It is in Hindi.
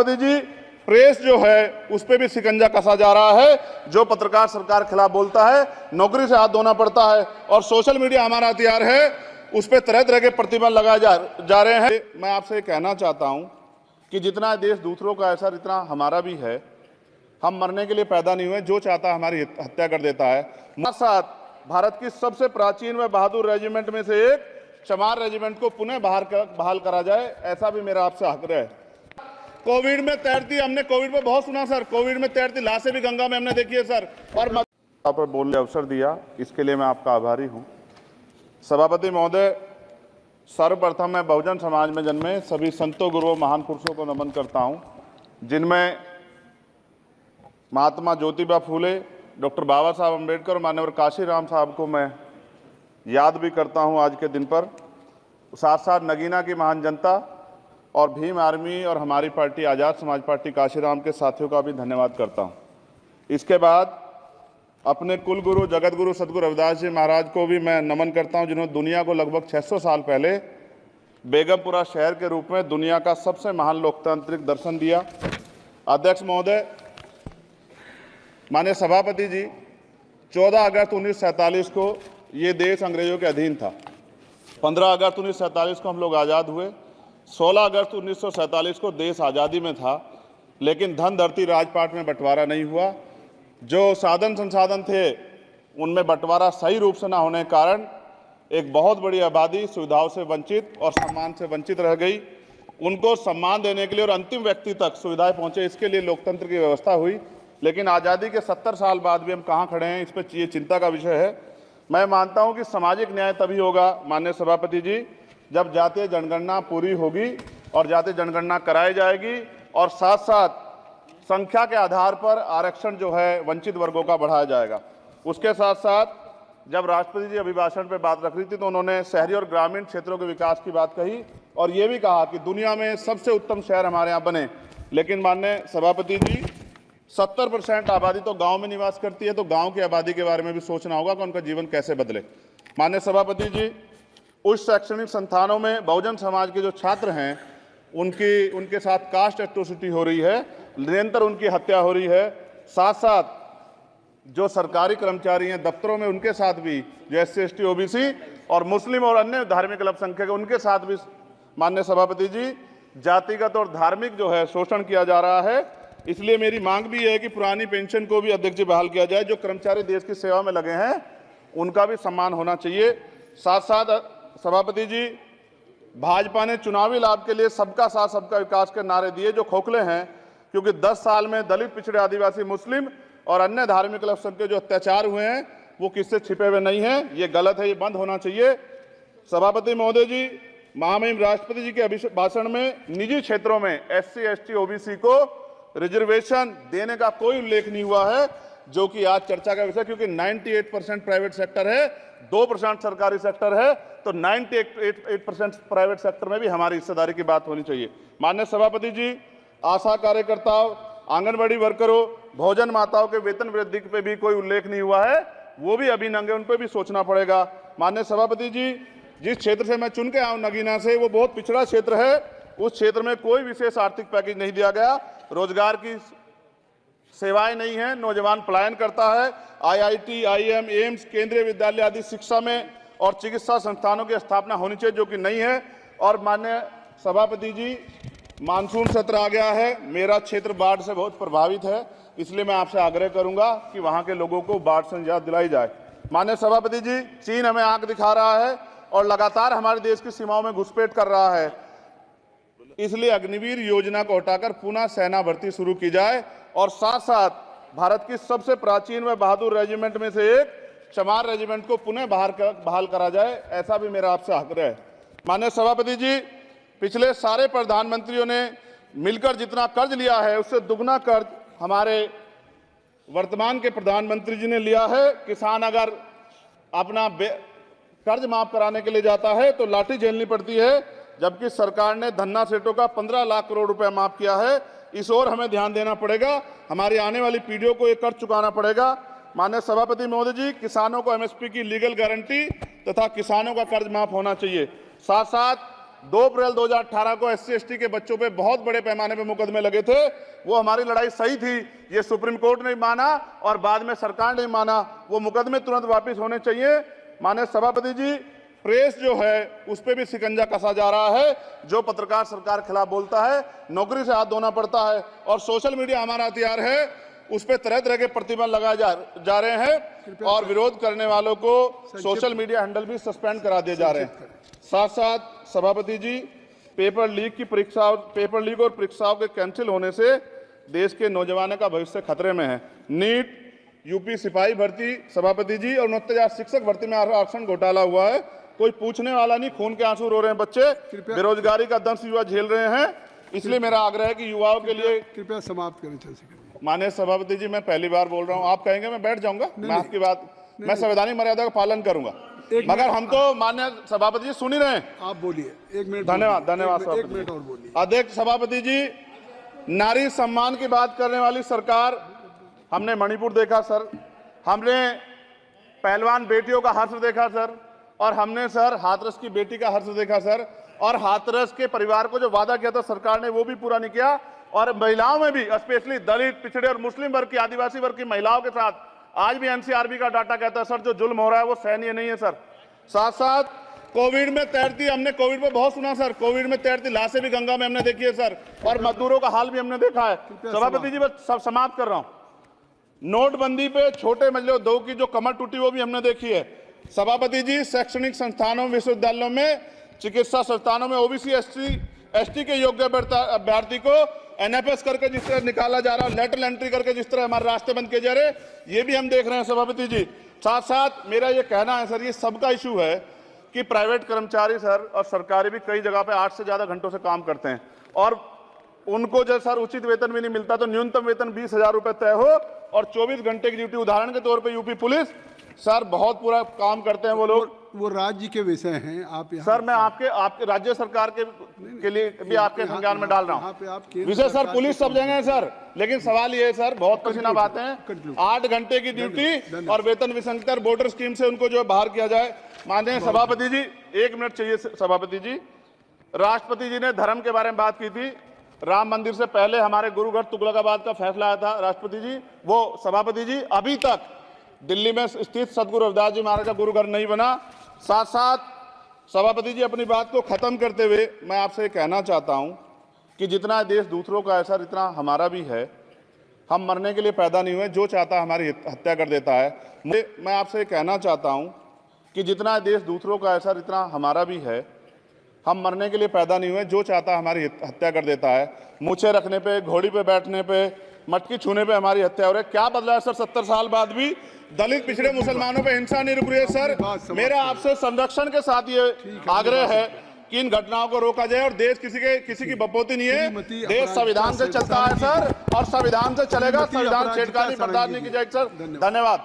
सभापति जी, प्रेस जो है उस पर भी शिकंजा कसा जा रहा है। जो पत्रकार सरकार के खिलाफ बोलता है नौकरी से हाथ धोना पड़ता है, और सोशल मीडिया हमारा हथियार है, उस पर तरह तरह के प्रतिबंध लगाए जा रहे हैं। मैं आपसे कहना चाहता हूं कि जितना देश दूसरों का ऐसा इतना हमारा भी है। हम मरने के लिए पैदा नहीं हुए, जो चाहता है हमारी हत्या कर देता है। साथ भारत की सबसे प्राचीन व बहादुर रेजिमेंट में से एक चमार रेजिमेंट को पुनः बहाल करा जाए, ऐसा भी मेरा आपसे आग्रह है। कोविड में तैरती, हमने कोविड में बहुत सुना सर, कोविड में तैरती लाशें भी गंगा में हमने देखी है सर। और पर बोलने का अवसर दिया, इसके लिए मैं आपका आभारी हूं। सभापति महोदय, सर्वप्रथम मैं बहुजन समाज में जन्मे सभी संतों, गुरुओं, महान पुरुषों को नमन करता हूं, जिनमें महात्मा ज्योतिबा फूले, डॉक्टर बाबा साहब अम्बेडकर और माननीय काशीराम साहब को मैं याद भी करता हूं आज के दिन पर। साथ साथ नगीना की महान जनता और भीम आर्मी और हमारी पार्टी आज़ाद समाज पार्टी काशीराम के साथियों का भी धन्यवाद करता हूं। इसके बाद अपने कुल गुरु जगत गुरु सदगुरु रविदास जी महाराज को भी मैं नमन करता हूं, जिन्होंने दुनिया को लगभग 600 साल पहले बेगमपुरा शहर के रूप में दुनिया का सबसे महान लोकतांत्रिक दर्शन दिया। अध्यक्ष महोदय, माननीय सभापति जी, 14 अगस्त 1947 को ये देश अंग्रेजों के अधीन था। 15 अगस्त 1947 को हम लोग आज़ाद हुए। 16 अगस्त 1947 को देश आज़ादी में था, लेकिन धन धरती राजपाट में बंटवारा नहीं हुआ। जो साधन संसाधन थे उनमें बंटवारा सही रूप से न होने के कारण एक बहुत बड़ी आबादी सुविधाओं से वंचित और सम्मान से वंचित रह गई। उनको सम्मान देने के लिए और अंतिम व्यक्ति तक सुविधाएं पहुंचे, इसके लिए लोकतंत्र की व्यवस्था हुई। लेकिन आज़ादी के 70 साल बाद भी हम कहाँ खड़े हैं, इस पर ये चिंता का विषय है। मैं मानता हूं कि सामाजिक न्याय तभी होगा माननीय सभापति जी, जब जातीय जनगणना पूरी होगी और जातीय जनगणना कराई जाएगी, और साथ साथ संख्या के आधार पर आरक्षण जो है वंचित वर्गों का बढ़ाया जाएगा। उसके साथ साथ जब राष्ट्रपति जी अभिभाषण पे बात रख रही थी तो उन्होंने शहरी और ग्रामीण क्षेत्रों के विकास की बात कही, और ये भी कहा कि दुनिया में सबसे उत्तम शहर हमारे यहाँ बने। लेकिन माननीय सभापति जी, 70% आबादी तो गांव में निवास करती है, तो गांव की आबादी के बारे में भी सोचना होगा कि उनका जीवन कैसे बदले। माननीय सभापति जी, उच्च शैक्षणिक संस्थानों में बहुजन समाज के जो छात्र हैं उनके साथ कास्ट एट्रोसिटी हो रही है, निरंतर उनकी हत्या हो रही है। साथ साथ जो सरकारी कर्मचारी हैं दफ्तरों में, उनके साथ भी जो SC ST OBC और मुस्लिम और अन्य धार्मिक अल्पसंख्यक, उनके साथ भी माननीय सभापति जी जातिगत और धार्मिक जो है शोषण किया जा रहा है। इसलिए मेरी मांग भी है कि पुरानी पेंशन को भी अध्यक्ष जी बहाल किया जाए। जो कर्मचारी देश की सेवा में लगे हैं उनका भी सम्मान होना चाहिए। साथ साथ सभापति जी, भाजपा ने चुनावी लाभ के लिए सबका साथ सबका विकास के नारे दिए, जो खोखले हैं, क्योंकि 10 साल में दलित, पिछड़े, आदिवासी, मुस्लिम और अन्य धार्मिक अल्पसंख्यक जो अत्याचार हुए हैं वो किससे छिपे हुए नहीं हैं। ये गलत है, ये बंद होना चाहिए। सभापति महोदय जी, महामहिम राष्ट्रपति जी के भाषण में निजी क्षेत्रों में SC ST OBC को रिजर्वेशन देने का कोई उल्लेख नहीं हुआ है, जो कि आज चर्चा का विषय, क्योंकि 98% प्राइवेट सेक्टर है, 2% सरकारी सेक्टर है, तो 98% प्राइवेट सेक्टर में भी हमारी हिस्सेदारी की बात होनी चाहिए। माननीय सभापति जी, आशा कार्यकर्ताओं, आंगनबाड़ी वर्करों, भोजन माताओं के वेतन वृद्धि पे भी कोई उल्लेख नहीं हुआ है, वो भी अभी नंगे, उन पर भी सोचना पड़ेगा। माननीय सभापति जी, जिस क्षेत्र से मैं चुन के आया हूं नगीना से, वो बहुत पिछड़ा क्षेत्र है। उस क्षेत्र में कोई विशेष आर्थिक पैकेज नहीं दिया गया, रोजगार की सेवाएं नहीं है, नौजवान पलायन करता है। IIT, IIM, एम्स, केंद्रीय विद्यालय आदि शिक्षा में और चिकित्सा संस्थानों की स्थापना होनी चाहिए, जो कि नहीं है। और माननीय सभापति जी, मानसून सत्र आ गया है, मेरा क्षेत्र बाढ़ से बहुत प्रभावित है, इसलिए मैं आपसे आग्रह करूंगा कि वहां के लोगों को बाढ़ से निजात दिलाई जाए। माननीय सभापति जी, चीन हमें आंख दिखा रहा है और लगातार हमारे देश की सीमाओं में घुसपैठ कर रहा है, इसलिए अग्निवीर योजना को हटाकर पुनः सेना भर्ती शुरू की जाए, और साथ साथ भारत की सबसे प्राचीन व बहादुर रेजिमेंट में से एक चमार रेजिमेंट को पुनः बहाल करा जाए, ऐसा भी मेरा आपसे आग्रह है। माननीय सभापति जी, पिछले सारे प्रधानमंत्रियों ने मिलकर जितना कर्ज लिया है उससे दुगना कर्ज हमारे वर्तमान के प्रधानमंत्री जी ने लिया है। किसान अगर अपना कर्ज माफ कराने के लिए जाता है तो लाठी झेलनी पड़ती है, जबकि सरकार ने धन्ना सेठों का 15 लाख करोड़ रुपया माफ किया है। इस ओर हमें ध्यान देना पड़ेगा, हमारी आने वाली पीढ़ियों को ये कर्ज चुकाना पड़ेगा। माननीय सभापति महोदय जी, किसानों को MSP की लीगल गारंटी तथा किसानों का कर्ज माफ होना चाहिए। साथ साथ 2 अप्रैल 2018 को SC/ST के बच्चों पे बहुत बड़े पैमाने पे मुकदमे लगे थे। वो हमारी लड़ाई सही थी, ये सुप्रीम कोर्ट ने माना और बाद में सरकार ने माना। वो मुकदमे तुरंत वापस होने चाहिए। माननीय सभापति जी, प्रेस जो है उस पर भी शिकंजा कसा जा रहा है। जो पत्रकार सरकार खिलाफ बोलता है नौकरी से हाथ धोना पड़ता है, और सोशल मीडिया हमारा हथियार है, उस पर तरह तरह के प्रतिबंध लगाए जा रहे हैं और विरोध करने वालों को सोशल मीडिया हैंडल भी सस्पेंड करा दिए जा रहे हैं। साथ साथ सभापति जी, पेपर लीक और परीक्षाओं के कैंसिल होने से देश के नौजवानों का भविष्य खतरे में है। नीट, यूपी सिपाही भर्ती सभापति जी और 69,000 शिक्षक भर्ती में आरक्षण घोटाला हुआ है, कोई पूछने वाला नहीं, खून के आंसू रो रहे हैं बच्चे, बेरोजगारी का दंश युवा झेल रहे हैं। इसलिए मेरा आग्रह है कि युवाओं के लिए कृपया समाप्त करें। माननीय सभापति जी, मैं पहली बार बोल रहा हूं, आप कहेंगे मैं बैठ जाऊंगा, मैं आपकी बात, मैं संवैधानिक मर्यादा का पालन करूंगा, मगर हम तो माननीय सभापति जी सुन ही रहे हैं। आप बोलिए, 1 मिनट। धन्यवाद। एक मिनट और बोलिए। अध्यक्ष सभापति जी, नारी सम्मान की बात करने वाली सरकार, हमने मणिपुर देखा सर, हमने पहलवान बेटियों का हर्ष देखा सर, और हमने सर हाथरस की बेटी का हर्ष देखा सर, और हाथरस के परिवार को जो वादा किया था सरकार ने वो भी पूरा नहीं किया। और महिलाओं में भी, स्पेशली दलित, पिछड़े और मुस्लिम वर्ग की, आदिवासी वर्ग की महिलाओं के साथ आज भी NCRB का डाटा कहता है सर जो जुल्म हो रहा है वो सहनीय नहीं है सर। साथ साथ कोविड में तैरती, हमने कोविड में बहुत सुना सर, कोविड में तैरती लाशें भी गंगा में हमने देखी है सर, और मजदूरों का हाल भी हमने देखा है। सभापति जी, बस सब समाप्त कर रहा हूं। नोटबंदी पे छोटे मजले उद्योग की जो कमर टूटी वो भी हमने देखी है। सभापति जी, शैक्षणिक संस्थानों, विश्वविद्यालयों में, चिकित्सा संस्थानों में OBC ST के योग्य अभ्यर्थी को NFS करके जिस तरह निकाला जा रहा है, लेटरल एंट्री करके जिस तरह हमारे रास्ते बंद किए जा रहे, ये भी हम देख रहे हैं सभापति जी। साथ साथ मेरा ये कहना है सर, ये सबका इशू है कि प्राइवेट कर्मचारी सर और सरकारी भी कई जगह पे 8 से ज्यादा घंटों से काम करते हैं, और उनको जो सर उचित वेतन भी नहीं मिलता। तो न्यूनतम वेतन 20,000 रुपए तय हो और 24 घंटे की ड्यूटी। उदाहरण के तौर पर यूपी पुलिस सर बहुत पूरा काम करते हैं वो लोग। वो राज्य के विषय हैं, आप सर मैं आपके राज्य सरकार के लिए भी आपके संज्ञान में डाल रहा हूँ विषय सर। पुलिस सब जगह है सर, लेकिन सवाल ये है सर, बहुत पसीना बातें हैं, 8 घंटे की ड्यूटी और वेतन विसंगति, वोटर स्कीम से उनको जो बाहर किया जाए। माननीय सभापति जी, 1 मिनट चाहिए सभापति जी। राष्ट्रपति जी ने धर्म के बारे में बात की थी। राम मंदिर से पहले हमारे गुरुघर तुगलकाबाद का फैसला आया था राष्ट्रपति जी, वो सभापति जी अभी तक दिल्ली में स्थित सदगुरु रविदास जी महाराज का गुरुघर नहीं बना। साथ साथ सभापति जी, अपनी बात को खत्म करते हुए मैं आपसे कहना चाहता हूं कि जितना देश दूसरों का है सर, इतना हमारा भी है। हम मरने के लिए पैदा नहीं हुए, जो चाहता है हमारी हत्या कर देता है। मैं आपसे कहना चाहता हूं कि जितना देश दूसरों का है सर, इतना हमारा भी है। हम मरने के लिए पैदा नहीं हुए, जो चाहता है हमारी हत्या कर देता है। मूछें रखने पे, घोड़ी पे बैठने पे, मटकी छूने पे हमारी हत्या हो रही है। क्या बदला है सर 70 साल बाद भी? दलित, पिछड़े, मुसलमानों पे हिंसा नहीं रुक रही है सर। मेरा आपसे संरक्षण के साथ ये आग्रह है कि इन घटनाओं को रोका जाए, और देश किसी की बपोती नहीं है, देश संविधान से चलता है सर, और संविधान से चलेगा। संविधान छेड़खानी बर्दाश्त नहीं की जाएगी सर। धन्यवाद।